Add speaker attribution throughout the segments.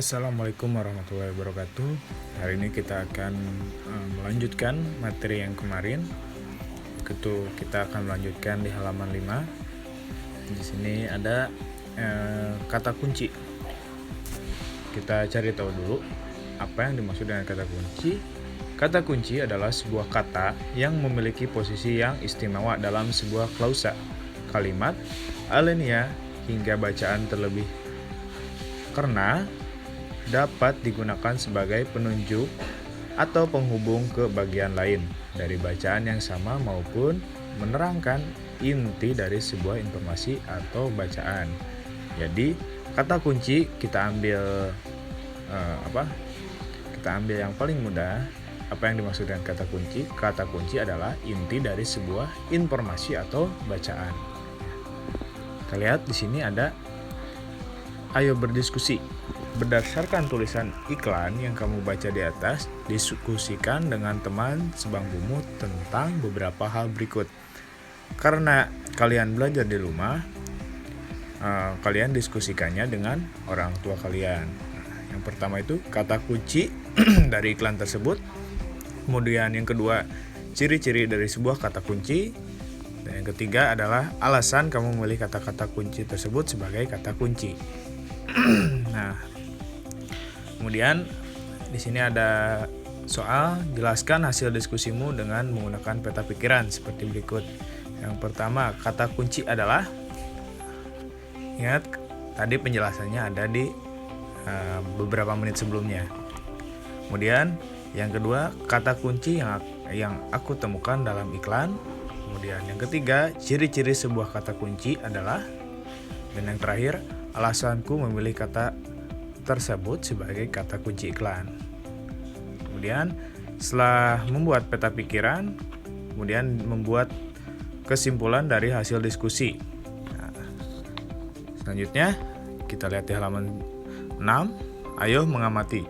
Speaker 1: Assalamualaikum warahmatullahi wabarakatuh. Hari ini kita akan melanjutkan materi yang kemarin. Kita akan melanjutkan di halaman 5. Di sini ada kata kunci. Kita cari tahu dulu apa yang dimaksud dengan kata kunci. Kata kunci adalah sebuah kata yang memiliki posisi yang istimewa dalam sebuah klausa, kalimat, alinea, hingga bacaan terlebih, karena dapat digunakan sebagai penunjuk atau penghubung ke bagian lain dari bacaan yang sama maupun menerangkan inti dari sebuah informasi atau bacaan. Jadi kata kunci kita ambil yang paling mudah. Apa yang dimaksud dengan kata kunci? Kata kunci adalah inti dari sebuah informasi atau bacaan. Kita lihat di sini ada ayo berdiskusi. Berdasarkan tulisan iklan yang kamu baca di atas, diskusikan dengan teman sebangkumu tentang beberapa hal berikut. Karena kalian belajar di rumah, kalian diskusikannya dengan orang tua kalian. Yang pertama itu kata kunci dari iklan tersebut. Kemudian yang kedua, ciri-ciri dari sebuah kata kunci. Dan yang ketiga adalah alasan kamu memilih kata-kata kunci tersebut sebagai kata kunci. Nah, kemudian di sini ada soal, jelaskan hasil diskusimu dengan menggunakan peta pikiran seperti berikut. Yang pertama, kata kunci adalah, ingat tadi penjelasannya ada di beberapa menit sebelumnya. Kemudian yang kedua, kata kunci yang aku temukan dalam iklan. Kemudian yang ketiga, ciri-ciri sebuah kata kunci adalah, dan yang terakhir, alasanku memilih kata tersebut sebagai kata kunci iklan. Kemudian setelah membuat peta pikiran, kemudian membuat kesimpulan dari hasil diskusi. Nah, selanjutnya kita lihat di halaman 6. Ayo mengamati.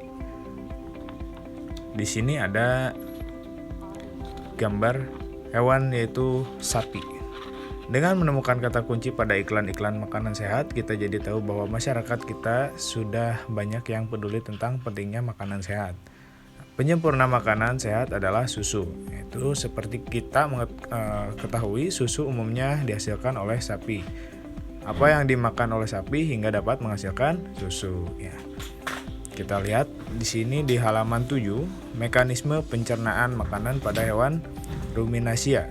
Speaker 1: Di sini ada gambar hewan yaitu sapi. Dengan menemukan kata kunci pada iklan-iklan makanan sehat, kita jadi tahu bahwa masyarakat kita sudah banyak yang peduli tentang pentingnya makanan sehat. Penyempurna makanan sehat adalah susu. Itu seperti kita ketahui, susu umumnya dihasilkan oleh sapi. Apa yang dimakan oleh sapi hingga dapat menghasilkan susu? Ya. Kita lihat di sini di halaman 7, mekanisme pencernaan makanan pada hewan ruminasia.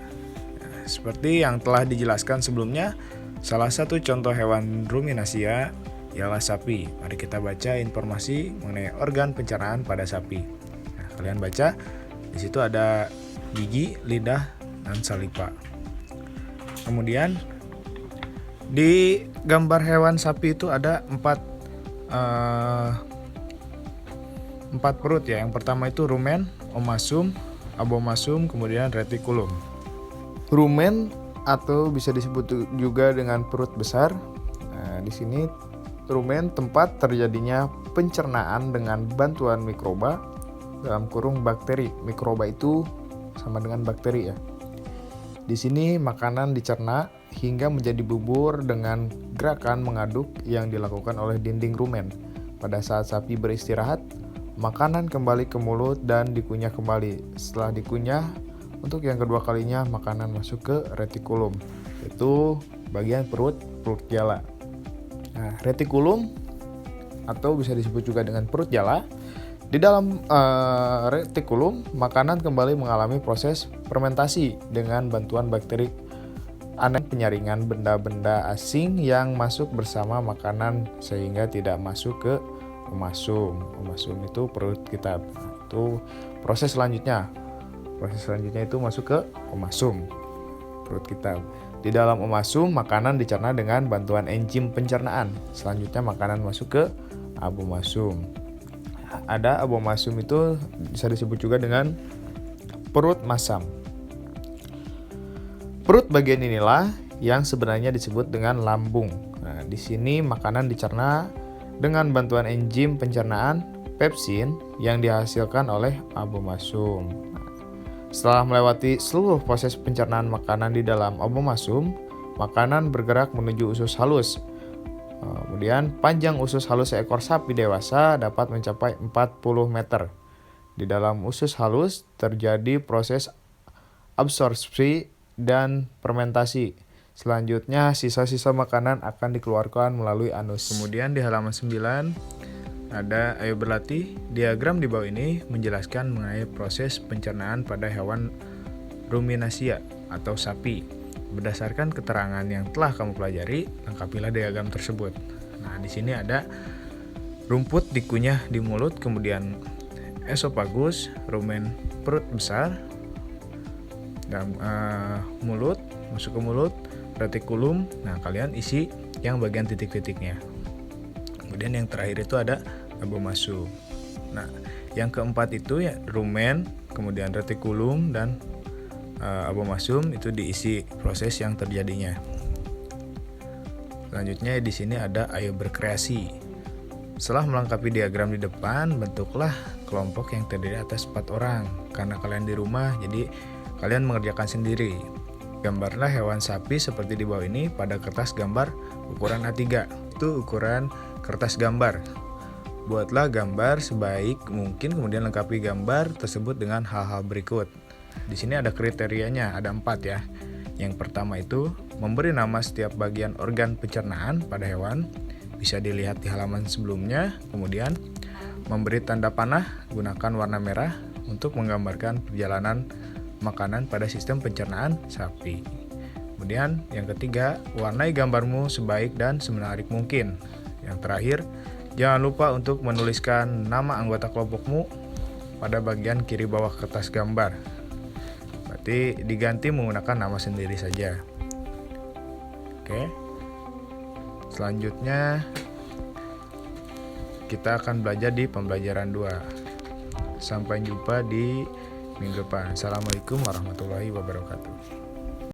Speaker 1: Seperti yang telah dijelaskan sebelumnya, salah satu contoh hewan ruminasia ialah sapi. Mari kita baca informasi mengenai organ pencernaan pada sapi. Nah, kalian baca, di situ ada gigi, lidah, dan saliva. Kemudian di gambar hewan sapi itu ada empat perut ya. Yang pertama itu rumen, omasum, abomasum, kemudian retikulum. Rumen atau bisa disebut juga dengan perut besar. Nah, di sini rumen tempat terjadinya pencernaan dengan bantuan mikroba, dalam kurung bakteri. Mikroba itu sama dengan bakteri ya. Di sini makanan dicerna hingga menjadi bubur dengan gerakan mengaduk yang dilakukan oleh dinding rumen. Pada saat sapi beristirahat, makanan kembali ke mulut dan dikunyah kembali. Setelah dikunyah, untuk yang kedua kalinya makanan masuk ke retikulum, yaitu bagian perut jala. Nah, retikulum atau bisa disebut juga dengan perut jala. Di dalam retikulum, makanan kembali mengalami proses fermentasi dengan bantuan bakteri penyaringan benda-benda asing yang masuk bersama makanan sehingga tidak masuk ke omasum. Omasum itu perut kita. Nah, itu proses selanjutnya. Proses selanjutnya itu masuk ke omasum, perut kita. Di dalam omasum, makanan dicerna dengan bantuan enzim pencernaan. Selanjutnya makanan masuk ke abomasum. Ada abomasum itu bisa disebut juga dengan perut masam. Perut bagian inilah yang sebenarnya disebut dengan lambung. Nah, di sini makanan dicerna dengan bantuan enzim pencernaan pepsin yang dihasilkan oleh abomasum. Setelah melewati seluruh proses pencernaan makanan di dalam abomasum, makanan bergerak menuju usus halus. Kemudian panjang usus halus seekor sapi dewasa dapat mencapai 40 meter. Di dalam usus halus terjadi proses absorpsi dan fermentasi. Selanjutnya sisa-sisa makanan akan dikeluarkan melalui anus. Kemudian di halaman 9 ada ayo berlatih. Diagram di bawah ini menjelaskan mengenai proses pencernaan pada hewan ruminasia atau sapi. Berdasarkan keterangan yang telah kamu pelajari, lengkapilah diagram tersebut. Nah, di sini ada rumput dikunyah di mulut, kemudian esofagus, rumen perut besar, dan mulut, masuk ke mulut, retikulum. Nah, kalian isi yang bagian titik-titiknya. Kemudian yang terakhir itu ada abomasum. Nah, yang keempat itu ya rumen, kemudian retikulum dan abomasum itu diisi proses yang terjadinya. Selanjutnya di sini ada ayo berkreasi. Setelah melengkapi diagram di depan, bentuklah kelompok yang terdiri atas 4 orang. Karena kalian di rumah, jadi kalian mengerjakan sendiri. Gambarlah hewan sapi seperti di bawah ini pada kertas gambar ukuran A3. Itu ukuran kertas gambar. Buatlah gambar sebaik mungkin, kemudian lengkapi gambar tersebut dengan hal-hal berikut. Di sini ada kriterianya, ada 4 ya. Yang pertama itu memberi nama setiap bagian organ pencernaan pada hewan, bisa dilihat di halaman sebelumnya. Kemudian memberi tanda panah, gunakan warna merah untuk menggambarkan perjalanan makanan pada sistem pencernaan sapi. Kemudian yang ketiga, warnai gambarmu sebaik dan semenarik mungkin. Yang terakhir, jangan lupa untuk menuliskan nama anggota kelompokmu pada bagian kiri bawah kertas gambar. Berarti diganti menggunakan nama sendiri saja. Oke. Selanjutnya kita akan belajar di pembelajaran 2. Sampai jumpa di minggu depan. Assalamualaikum warahmatullahi wabarakatuh.